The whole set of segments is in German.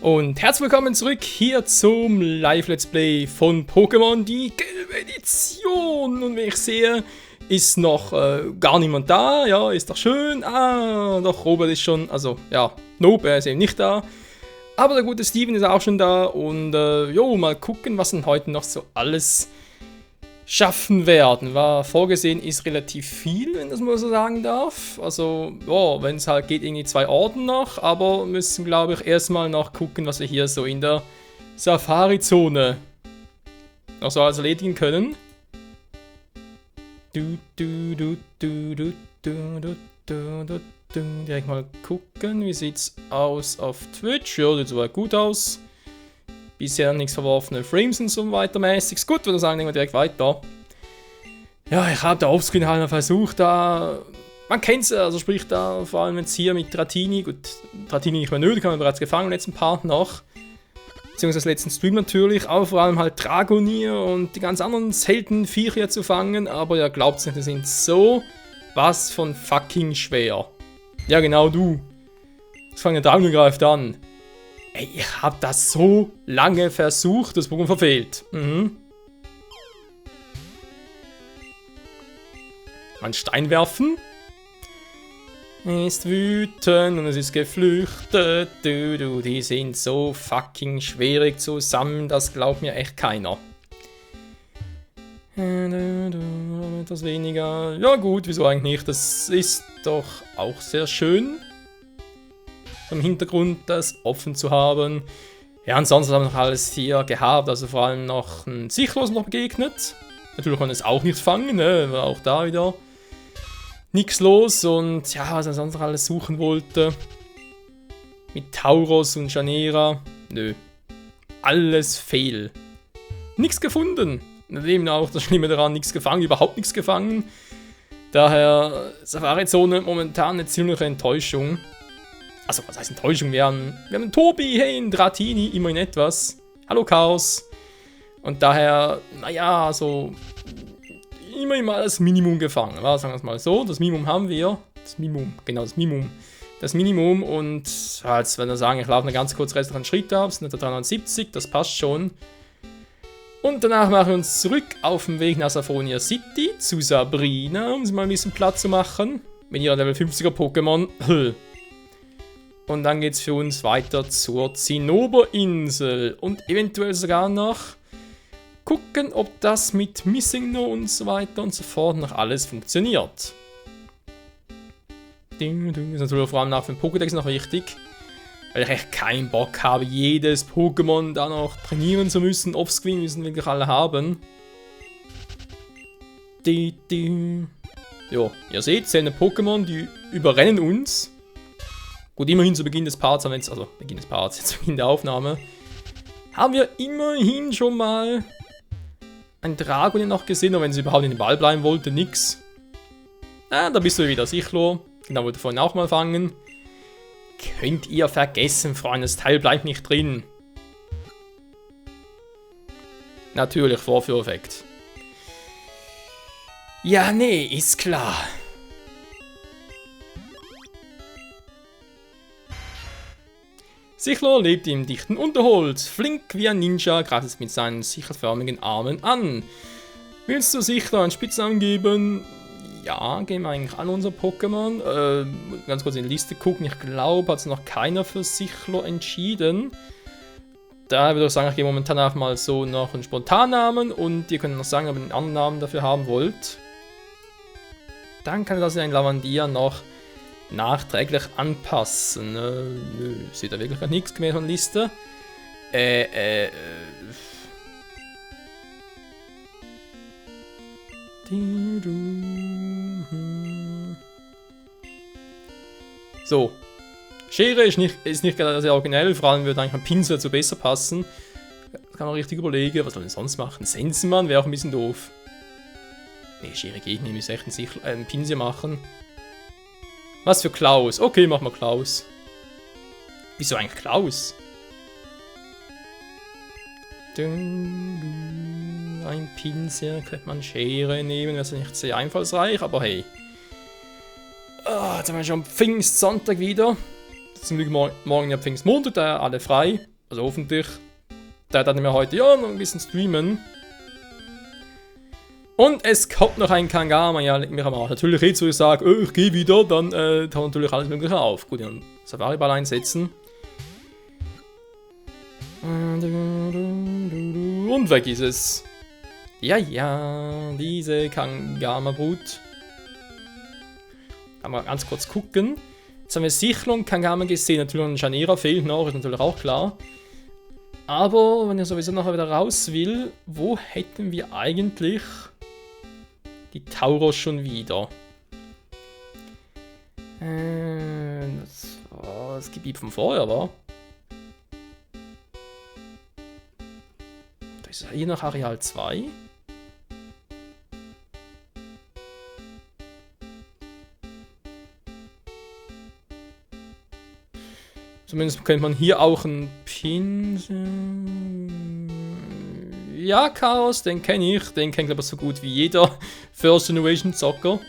Und herzlich willkommen zurück hier zum Live-Let's Play von Pokémon, die gelbe Edition. Und wie ich sehe, ist noch gar niemand da. Ja, ist doch schön. Ah, doch, Robert ist schon, also ja, nope, er ist eben nicht da. Aber der gute Steven ist auch schon da. Und jo, mal gucken, was denn heute noch so alles schaffen werden. War vorgesehen, ist relativ viel, wenn das mal so sagen darf. Also, ja, wenn es halt geht, irgendwie 2 Orden noch. Aber müssen, glaube ich, erstmal noch gucken, was wir hier so in der Safari-Zone noch so alles erledigen können. Direkt mal gucken, wie sieht's aus auf Twitch. Ja, sieht soweit gut aus. Bisher nichts verworfene Frames und so weiter mäßig. Gut, würde ich sagen, gehen wir direkt weiter. Ja, ich habe da offscreen halt mal versucht, da. Man kennt es, also sprich da, vor allem jetzt hier mit Dratini. Gut, Dratini nicht mehr nötig, haben wir bereits gefangen im letzten Part noch. Beziehungsweise letzten Stream natürlich, aber vor allem halt Dragonier und die ganz anderen seltenen Viecher zu fangen. Aber ja, glaubt's nicht, die sind so was von fucking schwer. Ja, genau du. Jetzt fangen der Dragonier greift an. Ey, ich hab das so lange versucht, das Pokémon verfehlt. Ein Stein werfen. Ist wütend und es ist geflüchtet. Die sind so fucking schwierig zusammen, das glaubt mir echt keiner. Etwas weniger. Ja gut, wieso eigentlich nicht? Das ist doch auch sehr schön. Im Hintergrund das offen zu haben. Ja, ansonsten haben wir noch alles hier gehabt, also vor allem noch ein Sichtlos noch begegnet. Natürlich kann es auch nicht fangen, ne? War auch da wieder nichts los und ja, was er sonst noch alles suchen wollte. Mit Tauros und Janera. Nö. Alles fehl. Nichts gefunden. Eben auch das Schlimme daran, nichts gefangen, überhaupt nichts gefangen. Daher Safari-Zone momentan eine ziemliche Enttäuschung. Also, was heißt Enttäuschung? Wir haben einen Tobi, hey, einen Dratini, immerhin etwas. Hallo Chaos. Und daher, naja, so immerhin mal das Minimum gefangen. Sagen wir es mal so, das Minimum haben wir. Das Minimum, genau, das Minimum. Das Minimum und ja, jetzt wenn wir sagen, ich laufe eine ganz kurz restlichen Schritt ab, sind 370, das passt schon. Und danach machen wir uns zurück auf dem Weg nach Saphonia City zu Sabrina, um sie mal ein bisschen Platz zu machen. Mit ihrer Level 50er Pokémon. Und dann geht es für uns weiter zur Zinnoberinsel. Und eventuell sogar noch gucken, ob das mit Missing No und so weiter und so fort noch alles funktioniert. Das ist natürlich vor allem nach dem Pokédex noch wichtig. Weil ich echt keinen Bock habe, jedes Pokémon da noch trainieren zu müssen. Offscreen müssen wirklich alle haben. Jo, ihr seht, seltene Pokémon, die überrennen uns. Gut, immerhin zu Beginn des Parts, jetzt zu Beginn der Aufnahme, haben wir immerhin schon mal ein Dragonier noch gesehen, aber wenn sie überhaupt in den Ball bleiben wollte, nix. Ah, da bist du wieder, Sichlo. Genau, wollte vorhin auch mal fangen. Könnt ihr vergessen, Freunde, das Teil bleibt nicht drin. Natürlich, Vorführeffekt. Ja, nee, ist klar. Sichlo lebt im dichten Unterholz, flink wie ein Ninja, greift es mit seinen sichelförmigen Armen an. Willst du Sichlo einen Spitznamen geben? Ja, geben wir eigentlich an unser Pokémon. Ganz kurz in die Liste gucken, ich glaube, hat es noch keiner für Sichlo entschieden. Da würde ich sagen, ich gebe momentan einfach mal so noch einen Spontannamen und ihr könnt noch sagen, ob ihr einen anderen Namen dafür haben wollt. Dann kann das in ein Lavandia noch nachträglich anpassen. Nö, sieht da wirklich gar nichts gemäß von Liste. So. Schere ist nicht gerade sehr originell, vor allem würde eigentlich ein Pinsel dazu besser passen. Das kann man richtig überlegen, was soll denn sonst machen? Sensenmann wäre auch ein bisschen doof. Ne, Schere geht nicht, wir müssen echt einen Pinsel machen. Was für Klaus? Okay, machen wir Klaus. Wieso eigentlich Klaus? Ein Pinsel, könnte man Schere nehmen, das ist nicht sehr einfallsreich, aber hey. Jetzt haben wir schon Pfingstsonntag wieder. zum Glück morgen ja Pfingstmontag, da alle frei. Also hoffentlich. Da dachten wir heute, ja, noch ein bisschen streamen. Und es kommt noch ein Kangama, ja, leg mich am Arsch. Natürlich jetzt, wo ich sage, oh, ich gehe wieder, dann taucht natürlich alles Mögliche auf. Gut, dann Safari-Ball einsetzen. Und weg ist es. Ja, diese Kangama-Brut. Kann man ganz kurz gucken. Jetzt haben wir Sichlon, Kangama gesehen. Natürlich ein Janera fehlt noch, ist natürlich auch klar. Aber wenn ich sowieso nachher wieder raus will, wo hätten wir eigentlich die Tauros schon wieder? Das war das Gebiet von vorher, war. Da ist hier noch Areal 2. Zumindest könnte man hier auch einen Pinsel. Ja, Chaos, den kenne ich. Den kennt aber so gut wie jeder First Generation Zocker.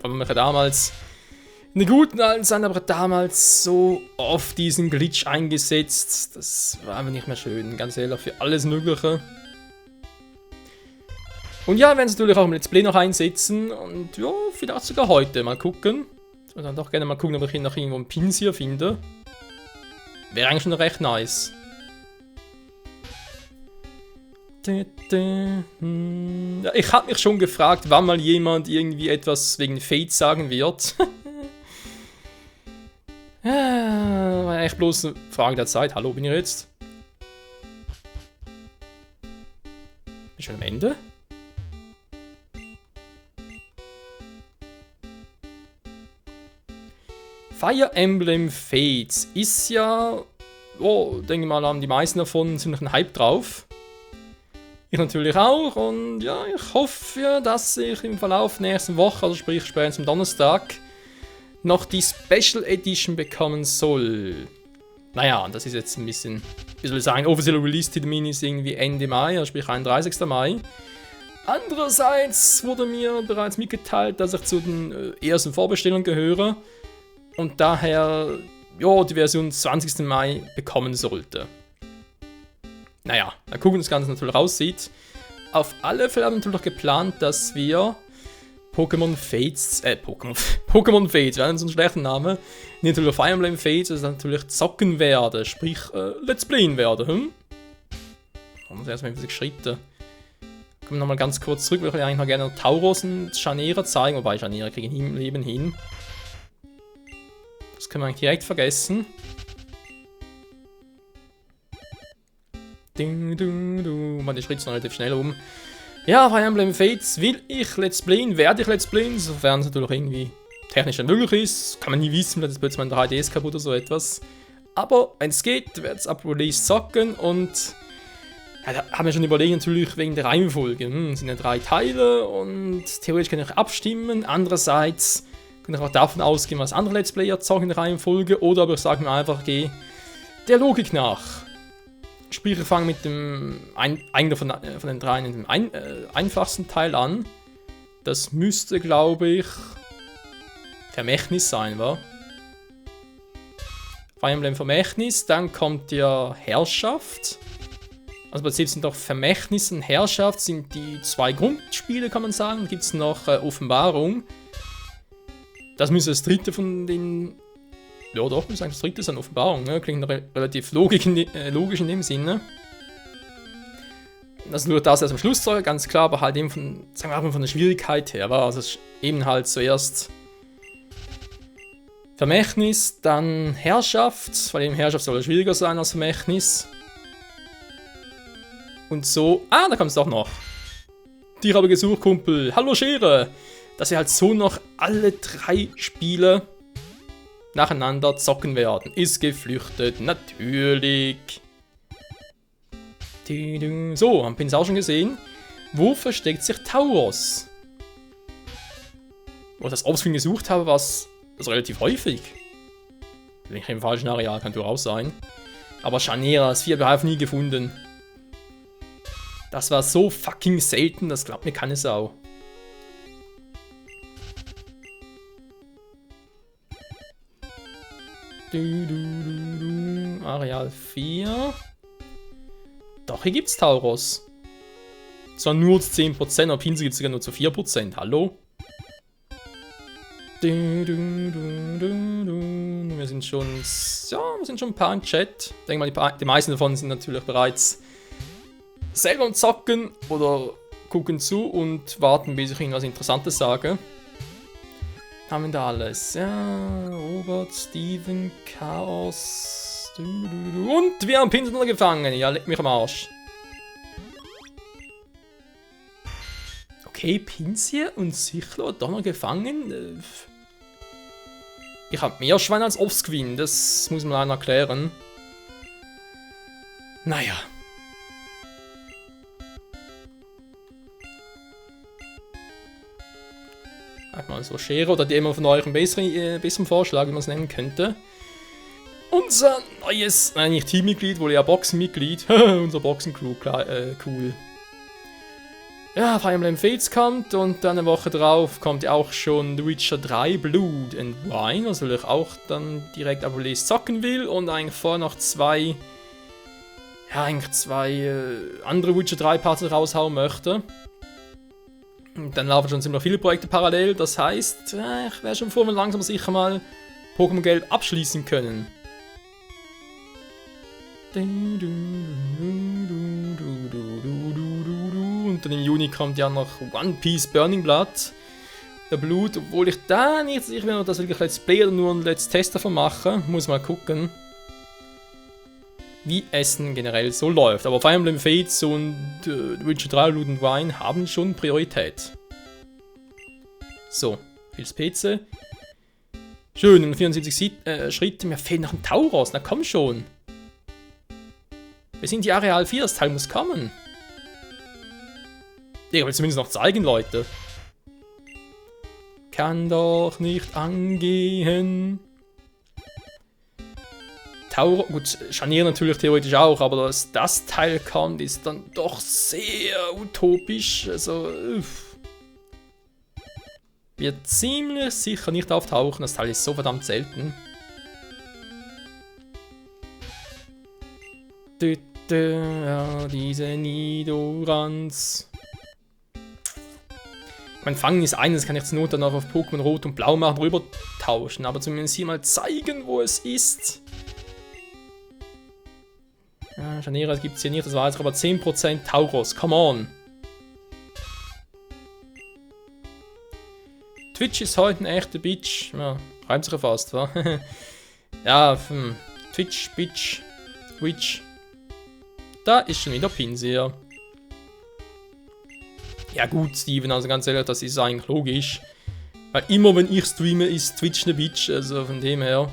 Aber man hat damals in den guten alten Zeiten aber damals so oft diesen Glitch eingesetzt. Das war einfach nicht mehr schön, ganz ehrlich, für alles Mögliche. Und ja, werden sie natürlich auch im Let's Play noch einsetzen. Und ja, vielleicht sogar heute mal gucken. Ich würde dann doch gerne mal gucken, ob ich noch irgendwo einen Pins hier finde. Wäre eigentlich schon recht nice. Ja, ich habe mich schon gefragt, wann mal jemand irgendwie etwas wegen Fate sagen wird. Ja, war echt bloß eine Frage der Zeit. Hallo, bin ich jetzt? Bin ich schon am Ende? Fire Emblem Fates ist ja, oh, denke mal, haben die meisten davon ziemlich einen Hype drauf. Ich natürlich auch und ja, ich hoffe, dass ich im Verlauf der nächsten Woche, also sprich spätestens am Donnerstag, noch die Special Edition bekommen soll. Naja, das ist jetzt ein bisschen, wie soll ich sagen, offizieller Release-Termin ist irgendwie Ende Mai, also sprich 31. Mai. Andererseits wurde mir bereits mitgeteilt, dass ich zu den ersten Vorbestellern gehöre. Und daher, ja, die Version 20. Mai bekommen sollte. Naja, mal gucken, wie das Ganze natürlich aussieht. Auf alle Fälle haben wir natürlich geplant, dass wir Pokémon Fates, Pokémon Fates, wäre so ein schlechter Name. Nicht natürlich Fire Emblem Fates, also natürlich zocken werde, sprich Let's Playen werde, hm? Haben wir erstmal ein bisschen Schritte. Kommen wir nochmal ganz kurz zurück, weil ich eigentlich noch gerne Tauros und Janera zeigen, wobei Janera kriegen im Leben hin. Das können wir eigentlich direkt vergessen. Man, die Schritte sind relativ schnell um. Ja, Fire Emblem Fates will ich Let's Playen, werde ich Let's Playen, sofern es natürlich irgendwie technisch möglich ist. Kann man nie wissen, vielleicht ist plötzlich mein 3DS kaputt oder so etwas. Aber wenn es geht, werde ich ab Release zocken und ja, da haben wir schon überlegt, natürlich wegen der Reihenfolge. Es sind ja 3 Teile und theoretisch kann ich abstimmen. Andererseits kann ich auch davon ausgehen, was andere Let's Player zocken in der Reihenfolge, oder aber ich sage mir einfach, gehe der Logik nach. Sprich, ich fange mit dem einen von den 3 in dem einfachsten Teil an. Das müsste, glaube ich, Vermächtnis sein, wa? Fire Emblem Vermächtnis, dann kommt ja Herrschaft. Also im Prinzip sind doch Vermächtnis und Herrschaft sind die 2 Grundspiele, kann man sagen. Dann gibt es noch Offenbarung. Das müsste das dritte von den... Ja doch, muss sagen, das dritte ist eine Offenbarung. Ne? Klingt relativ logisch in dem Sinne. Also nur das erst am Schluss, ganz klar, aber halt eben von, sagen wir mal, von der Schwierigkeit her. Also es ist eben halt zuerst Vermächtnis, dann Herrschaft, weil eben Herrschaft soll schwieriger sein als Vermächtnis. Und so... Ah, da kommt es doch noch. Dich habe gesucht, Kumpel. Hallo, Schere. Dass wir halt so noch alle 3 Spiele nacheinander zocken werden. Ist geflüchtet, natürlich. So, haben wir es auch schon gesehen. Wo versteckt sich Tauros? Wo ich das Offscreen gesucht habe, war es relativ häufig. Wenn ich im falschen Areal, kann durchaus sein. Aber Janera, das 4 habe ich nie gefunden. Das war so fucking selten, das glaubt mir keine Sau. Areal 4. Doch, hier gibt's Tauros. Zwar nur zu 10%, aber Pinsel gibt es sogar nur zu 4%. Hallo? Wir sind schon. Ja, wir sind schon ein paar im Chat. Ich denke mal, die meisten davon sind natürlich bereits selber am Zocken oder gucken zu und warten, bis ich irgendwas Interessantes sage. Haben wir da alles? Ja, Robert, Steven, Chaos. Und wir haben Pinsel gefangen. Ja, leck mich am Arsch. Okay, Pinsel und Sichlo da noch gefangen. Ich habe mehr Schwein als Offscreen, das muss man einer erklären. Naja. Mal so Schere oder die immer von euch einen besseren Vorschlag, wie man es nennen könnte. Unser neues, nein, nicht Teammitglied, wohl eher Boxenmitglied. Unser Boxencrew, cool. Ja, Fire Emblem Fates kommt und dann eine Woche drauf kommt ja auch schon The Witcher 3 Blood and Wine, was ich auch dann direkt ab Release zocken will und eigentlich vorher noch zwei andere Witcher 3 Parts raushauen möchte. Und dann laufen schon ziemlich viele Projekte parallel, das heißt, ich wäre schon froh, wenn wir langsam sicher mal Pokémon Gelb abschließen können. Und dann im Juni kommt ja noch One Piece Burning Blood. Der Blut, obwohl ich da nicht sicher bin, ob das wirklich Let's Play oder nur ein Let's Test davon mache. Muss mal gucken, wie Essen generell so läuft. Aber Fire Emblem Fates und Witcher 3 Blood and Wine haben schon Priorität. So, Phils PC. Schön, in 74 Schritte. Mir fehlt noch ein Tauros, na komm schon. Wir sind die Areal 4, das Teil muss kommen. Ich will zumindest noch zeigen, Leute. Kann doch nicht angehen. Tauro, gut, Scharnier natürlich theoretisch auch, aber dass das Teil kommt, ist dann doch sehr utopisch. Also, wird ziemlich sicher nicht auftauchen, das Teil ist so verdammt selten. Ja, diese Nidorans. Mein Fangen ist eines, kann ich zur Not dann auch auf Pokémon Rot und Blau machen, rüber tauschen, aber zumindest hier mal zeigen, wo es ist. Ja, Scharnier gibt es hier nicht, das war jetzt aber 10% Tauros, come on. Twitch ist heute ein echter Bitch, ja, reimt sich ja fast, wa? Ja, Twitch, Bitch, Twitch. Da ist schon wieder Pinsel. Ja gut, Steven, also ganz ehrlich, das ist eigentlich logisch. Weil immer wenn ich streame, ist Twitch eine Bitch, also von dem her.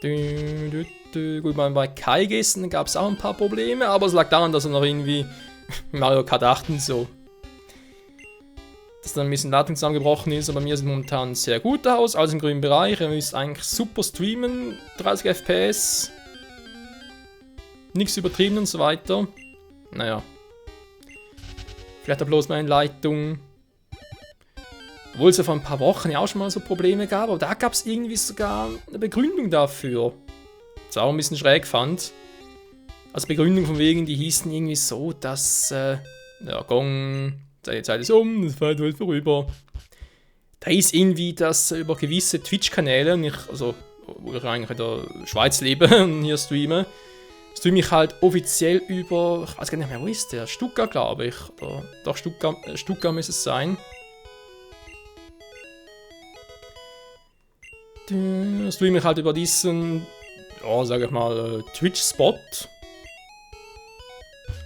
Gut, bei Kai gestern gab es auch ein paar Probleme, aber es lag daran, dass er noch irgendwie Mario Kart 8 und so. Dass dann ein bisschen Ladung zusammengebrochen ist, aber bei mir sieht momentan sehr gut aus, alles im grünen Bereich. Er müsste eigentlich super streamen, 30 FPS. Nichts übertrieben und so weiter. Naja. Vielleicht auch bloß meine Leitung. Obwohl es ja vor ein paar Wochen ja auch schon mal so Probleme gab, aber da gab es irgendwie sogar eine Begründung dafür. Was ich auch ein bisschen schräg fand. Als Begründung von wegen, die hießen irgendwie so, dass ja, Gong, seine Zeit ist um, das Feiert wird vorüber. Da ist irgendwie, dass über gewisse Twitch-Kanäle, also wo ich eigentlich in der Schweiz lebe und hier streame ich halt offiziell über, ich weiß gar nicht mehr, wo ist der? Stuttgart, glaube ich. Oder doch, Stuttgart muss es sein. Da streame ich halt über diesen, ja, sag ich mal, Twitch-Spot.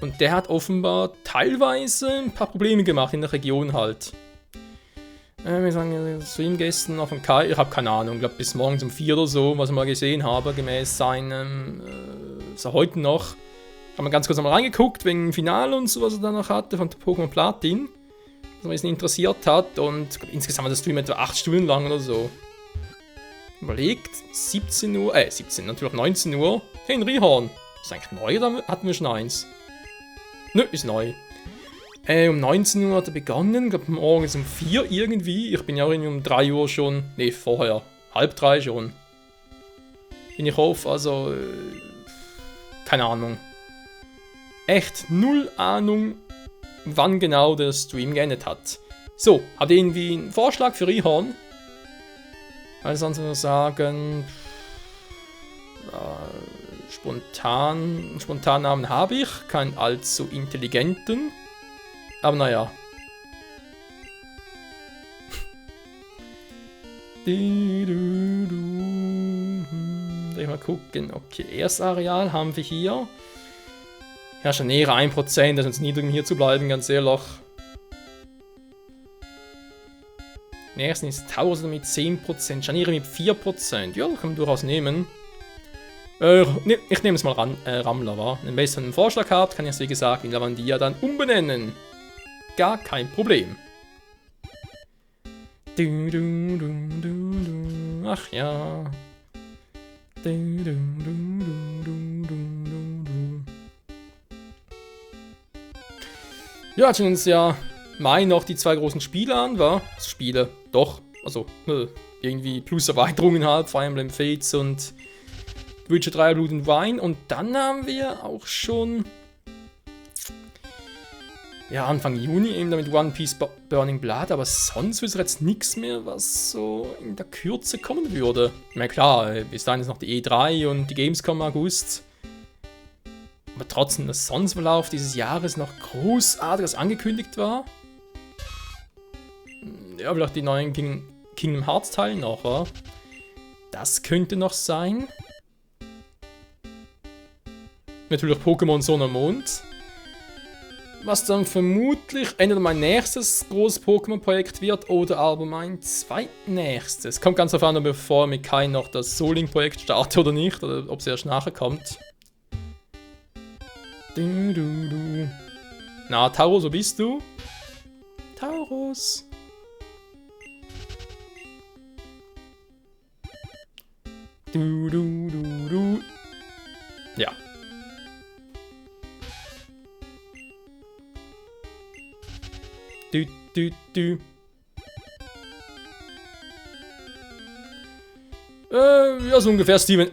Und der hat offenbar teilweise ein paar Probleme gemacht in der Region halt. Wir sagen, Stream gestern auf dem Kai, ich habe keine Ahnung, ich glaube bis morgens um 4 oder so, was ich mal gesehen habe, gemäß seinem, so heute noch. Haben wir ganz kurz einmal reingeguckt, wegen dem Finale und so, was er da noch hatte, von der Pokémon Platin. Was mich interessiert hat und glaub, insgesamt war das Stream etwa 8 Stunden lang oder so. Überlegt, 17 Uhr, 17, natürlich 19 Uhr, Henry Horn. Ist eigentlich neu oder hatten wir schon eins? Nö, ist neu. Um 19 Uhr hat er begonnen, ich glaube morgens um 4 irgendwie. Ich bin ja auch irgendwie um 3 Uhr schon, ne, vorher, 2:30 schon. Bin ich auf, also, keine Ahnung. Echt null Ahnung, wann genau der Stream geendet hat. So, habt ihr irgendwie einen Vorschlag für Rihorn? Weil sonst würde ich sagen, Spontannamen habe ich, keinen allzu intelligenten. Aber naja. Mal gucken. Okay, erstes Areal haben wir hier. Ja, Scharniere 1%, das ist niedrig, um hier zu bleiben, ganz ehrlich. Nächsten ist Taurus mit 10%, Scharniere mit 4%. Ja, das kann man durchaus nehmen. Ich nehme es mal Rammler, wa? Wenn ihr einen Vorschlag habt, kann ich es wie gesagt in Lavandia dann umbenennen. Gar kein Problem. Ach ja. Ja, schauen uns ja Mai noch die 2 großen Spiele an, wa? Also Spiele, doch. Also, irgendwie Plus-Erweiterungen halt, Fire Emblem Fates und Witcher 3 Blut und Wein. Und dann haben wir auch schon, ja, Anfang Juni eben damit One Piece Burning Blood, aber sonst ist jetzt nichts mehr, was so in der Kürze kommen würde. Na klar, bis dahin ist noch die E3 und die Gamescom im August. Aber trotzdem, dass sonst im Verlauf dieses Jahres noch Großartiges angekündigt war. Ja, vielleicht die neuen Kingdom Hearts Teile noch, wa? Das könnte noch sein. Natürlich Pokémon Sonne und Mond. Was dann vermutlich entweder mein nächstes großes Pokémon-Projekt wird oder aber mein zweitnächstes. Kommt ganz darauf an, bevor mit Kai noch das Soul Link-Projekt startet oder nicht, oder ob es erst nachher kommt. Na, Taurus, wo bist du? Taurus. Ja. Ja, so ungefähr, Steven.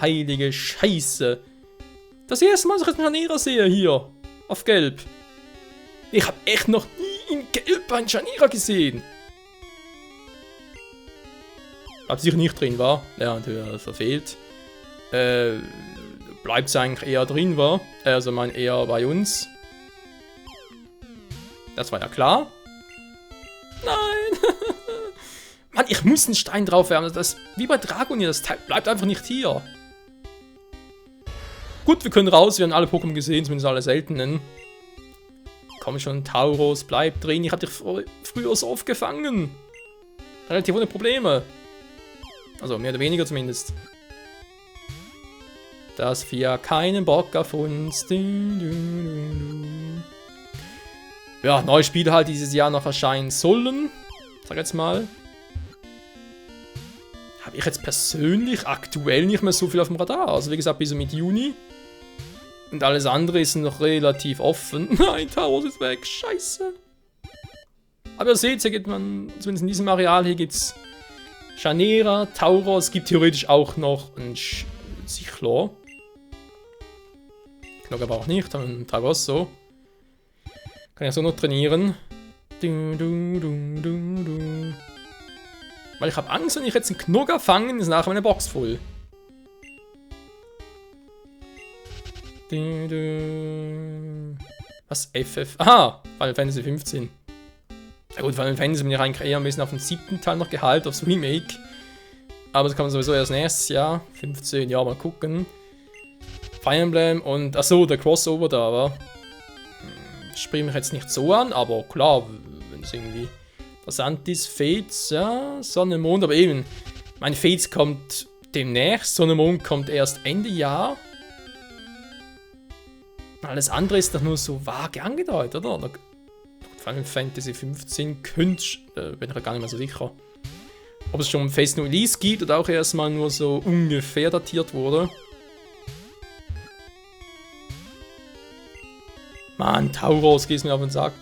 Heilige Scheiße. Das erste Mal, dass ich jetzt einen Scharnierer sehe hier. Auf Gelb. Ich habe echt noch nie in Gelb einen Scharnierer gesehen. Hab sicher nicht drin, war. Ja, natürlich verfehlt. Bleibt es eigentlich eher drin, war. Also mein eher bei uns. Das war ja klar. Nein! Mann, ich muss einen Stein drauf werfen. Das wie bei Dragonier, das Teil bleibt einfach nicht hier. Gut, wir können raus. Wir haben alle Pokémon gesehen, zumindest alle seltenen. Komm schon, Tauros, bleib drin. Ich hab dich früher so oft gefangen. Relativ ohne Probleme. Also, mehr oder weniger zumindest. Das Vieh keinen Bock auf uns. Ja, neue Spiele halt dieses Jahr noch erscheinen sollen. Sag jetzt mal. Habe ich jetzt persönlich aktuell nicht mehr so viel auf dem Radar. Also wie gesagt, bis mit Juni. Und alles andere ist noch relativ offen. Nein, Taurus ist weg. Scheiße. Aber ihr seht, hier gibt man, zumindest in diesem Areal, hier gibt es Scharniere, Tauros. Es gibt theoretisch auch noch einen Sichlor. Knock aber auch nicht, dann ein Tragosso. Kann ich so noch trainieren. Weil ich habe Angst, wenn ich jetzt einen Knogger fange, ist nachher meine Box voll. Was? FF? Aha! Final Fantasy 15. Na gut, Final Fantasy bin ich eigentlich eher ein bisschen auf den 7. Teil noch gehalten, aufs Remake. Aber das kann man sowieso erst nächstes Jahr. 15, ja, mal gucken. Fire Emblem und, achso, der Crossover da, aber spricht mich jetzt nicht so an, aber klar, wenn es irgendwie interessant ist. Fates, ja, Sonne, Mond, aber eben, mein Fates kommt demnächst, Sonne, Mond kommt erst Ende Jahr. Alles andere ist doch nur so vage angedeutet, oder? Final Fantasy 15 könnte, bin ich gar nicht mehr so sicher. Ob es schon ein Phase No Release gibt oder auch erstmal nur so ungefähr datiert wurde. Mann, Tauros, gehst mir auf den Sack.